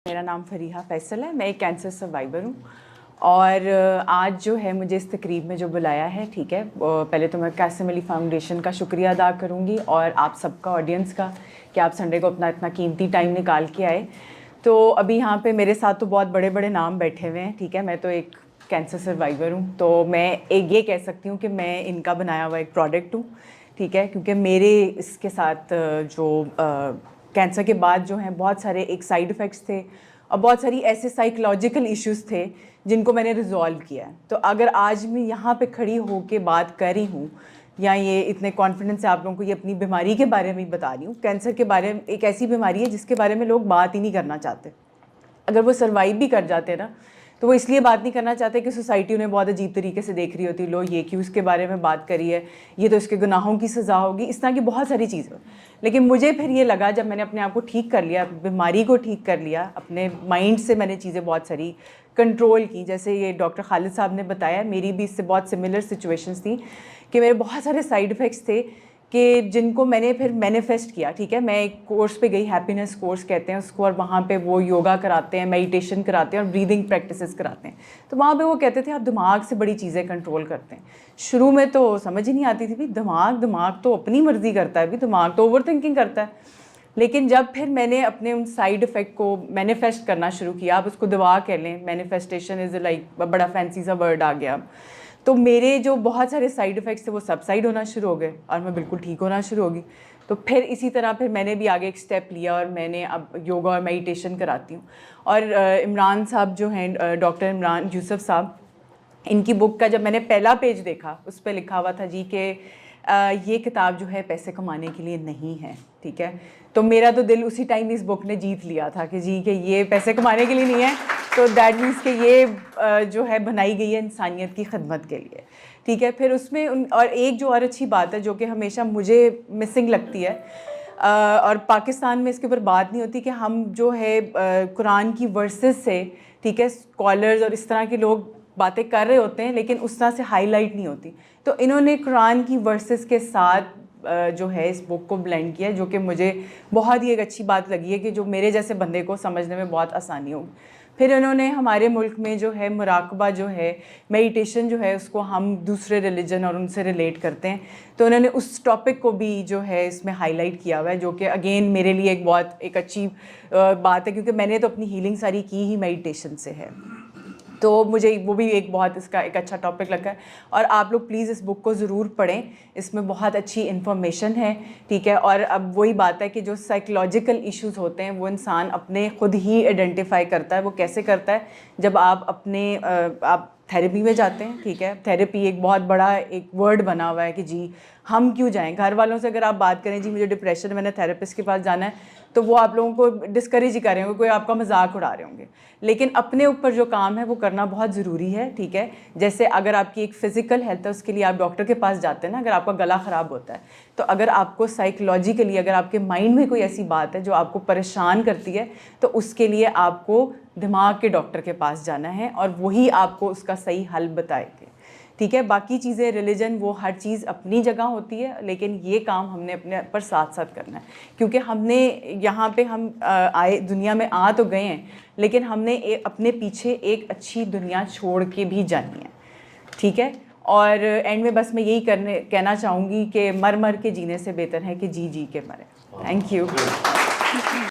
میرا نام فریحہ فیصل ہے، میں ایک کینسر سروائیور ہوں اور آج جو ہے مجھے اس تقریب میں جو بلایا ہے، ٹھیک ہے، پہلے تو میں قاسم علی فاؤنڈیشن کا شکریہ ادا کروں گی اور آپ سب کا، آڈینس کا، کہ آپ سنڈے کو اپنا اتنا قیمتی ٹائم نکال کے آئے. تو ابھی یہاں پہ میرے ساتھ تو بہت بڑے بڑے نام بیٹھے ہوئے ہیں، ٹھیک ہے، میں تو ایک کینسر سروائیور ہوں، تو میں ایک یہ کہہ سکتی ہوں کہ میں ان کا بنایا ہوا ایک پروڈکٹ ہوں، ٹھیک ہے، کیونکہ میرے اس کے ساتھ جو کینسر کے بعد جو ہیں بہت سارے ایک سائیڈ ایفیکٹس تھے اور بہت ساری ایسے سائیکولوجیکل ایشوز تھے جن کو میں نے ریزالو کیا ہے. تو اگر آج میں یہاں پہ کھڑی ہو کے بات کر رہی ہوں یا یہ اتنے کانفیڈنس سے آپ لوگوں کو یہ اپنی بیماری کے بارے میں بتا رہی ہوں، کینسر کے بارے میں ایک ایسی بیماری ہے جس کے بارے میں لوگ بات ہی نہیں کرنا چاہتے. اگر وہ سروائیو بھی کر جاتے نا تو وہ اس لیے بات نہیں کرنا چاہتے کہ سوسائٹی انہیں بہت عجیب طریقے سے دیکھ رہی ہوتی، لو یہ کیوں اس کے بارے میں بات کری ہے، یہ تو اس کے گناہوں کی سزا ہوگی، اس طرح کی بہت ساری چیزیں. لیکن مجھے پھر یہ لگا جب میں نے اپنے آپ کو ٹھیک کر لیا، بیماری کو ٹھیک کر لیا، اپنے مائنڈ سے میں نے چیزیں بہت ساری کنٹرول کی، جیسے یہ ڈاکٹر خالد صاحب نے بتایا، میری بھی اس سے بہت سملر سچویشنز تھیں کہ میرے بہت سارے سائیڈ ایفیکٹس تھے کہ جن کو میں نے پھر مینیفیسٹ کیا. ٹھیک ہے، میں ایک کورس پہ گئی، ہیپینس کورس کہتے ہیں اس کو، اور وہاں پہ وہ یوگا کراتے ہیں، میڈیٹیشن کراتے ہیں اور بریدنگ پریکٹسز کراتے ہیں. تو وہاں پہ وہ کہتے تھے آپ دماغ سے بڑی چیزیں کنٹرول کرتے ہیں. شروع میں تو سمجھ ہی نہیں آتی تھی، دماغ تو اپنی مرضی کرتا ہے، بھی دماغ تو اوور تھنکنگ کرتا ہے. لیکن جب پھر میں نے اپنے ان سائیڈ افیکٹ کو مینیفیسٹ کرنا شروع کیا، آپ اس کو دعا کہہ لیں، مینیفیسٹیشن از لائک بڑا فینسی سا ورڈ آ گیا، تو میرے جو بہت سارے سائیڈ ایفیکٹس تھے وہ سب سائڈ ہونا شروع ہو گئے اور میں بالکل ٹھیک ہونا شروع ہو گئی. تو پھر اسی طرح پھر میں نے بھی آگے ایک اسٹیپ لیا اور میں نے اب یوگا اور میڈیٹیشن کراتی ہوں. اور عمران صاحب جو ہیں، ڈاکٹر عمران یوسف صاحب، ان کی بک کا جب میں نے پہلا پیج دیکھا اس پہ لکھا ہوا تھا جی کہ یہ کتاب جو ہے پیسے کمانے کے لیے نہیں ہے. ٹھیک ہے، تو میرا تو دل اسی ٹائم اس بک نے جیت لیا تھا کہ جی کہ یہ پیسے کمانے کے لیے نہیں ہے، تو دیٹ مینس کہ یہ جو ہے بنائی گئی ہے انسانیت کی خدمت کے لیے. ٹھیک ہے، پھر اس میں اور ایک جو اور اچھی بات ہے جو کہ ہمیشہ مجھے مسنگ لگتی ہے، اور پاکستان میں اس کے اوپر بات نہیں ہوتی، کہ ہم جو ہے قرآن کی ورسز سے، ٹھیک ہے، اسکالرز اور اس طرح کے لوگ باتیں کر رہے ہوتے ہیں لیکن اس طرح سے ہائی لائٹ نہیں ہوتی. تو انہوں نے قرآن کی ورسز کے ساتھ جو ہے اس بک کو بلینڈ کیا، جو کہ مجھے بہت ہی ایک اچھی بات لگی ہے کہ جو میرے جیسے بندے کو سمجھنے میں بہت آسانی ہوگی. پھر انہوں نے ہمارے ملک میں جو ہے مراقبہ جو ہے، میڈیٹیشن جو ہے، اس کو ہم دوسرے ریلیجن اور ان سے ریلیٹ کرتے ہیں، تو انہوں نے اس ٹاپک کو بھی جو ہے اس میں ہائی لائٹ کیا ہوا ہے، جو کہ اگین میرے لیے ایک بہت ایک اچھی بات ہے، کیونکہ میں نے تو اپنی ہیلنگ ساری کی ہی میڈیٹیشن سے ہے. تو مجھے وہ بھی ایک بہت اس کا ایک اچھا ٹاپک لگا ہے. اور آپ لوگ پلیز اس بک کو ضرور پڑھیں، اس میں بہت اچھی انفارمیشن ہے. ٹھیک ہے، اور اب وہی بات ہے کہ جو سائیکولوجیکل ایشوز ہوتے ہیں وہ انسان اپنے خود ہی آئیڈینٹیفائی کرتا ہے. وہ کیسے کرتا ہے؟ جب آپ اپنے آپ تھیراپی میں جاتے ہیں. ٹھیک ہے، تھیراپی ایک بہت بڑا ایک ورڈ بنا ہوا ہے کہ جی ہم کیوں جائیں. گھر والوں سے اگر آپ بات کریں جی مجھے ڈپریشن ہے، میں نے تھیراپسٹ کے پاس جانا ہے، تو وہ آپ لوگوں کو ڈسکریج ہی کر رہے ہوں گے، کوئی آپ کا مذاق اڑا رہے ہوں گے. لیکن اپنے اوپر جو کام ہے وہ کرنا بہت ضروری ہے. ٹھیک ہے، جیسے اگر آپ کی ایک فزیکل ہیلتھ ہے، اس کے لیے آپ ڈاکٹر کے پاس جاتے ہیں نا، اگر آپ کا گلا خراب ہوتا ہے، تو اگر آپ کو سائیکولوجیکلی اگر آپ کے مائنڈ میں کوئی ایسی بات ہے جو آپ کو پریشان کرتی ہے، تو اس کے لیے آپ کو دماغ کے ڈاکٹر کے پاس جانا ہے اور وہی آپ کو اس کا صحیح حل بتائے گے. ٹھیک ہے، باقی چیزیں ریلیجن وہ ہر چیز اپنی جگہ ہوتی ہے، لیکن یہ کام ہم نے اپنے پر ساتھ ساتھ کرنا ہے، کیونکہ ہم نے یہاں پہ ہم آئے دنیا میں آ تو گئے ہیں، لیکن ہم نے اپنے پیچھے ایک اچھی دنیا چھوڑ کے بھی جانی ہے. ٹھیک ہے، اور اینڈ میں بس میں یہی کہنا چاہوں گی کہ مر کے جینے سے بہتر ہے کہ جی کے مرے. Thank you.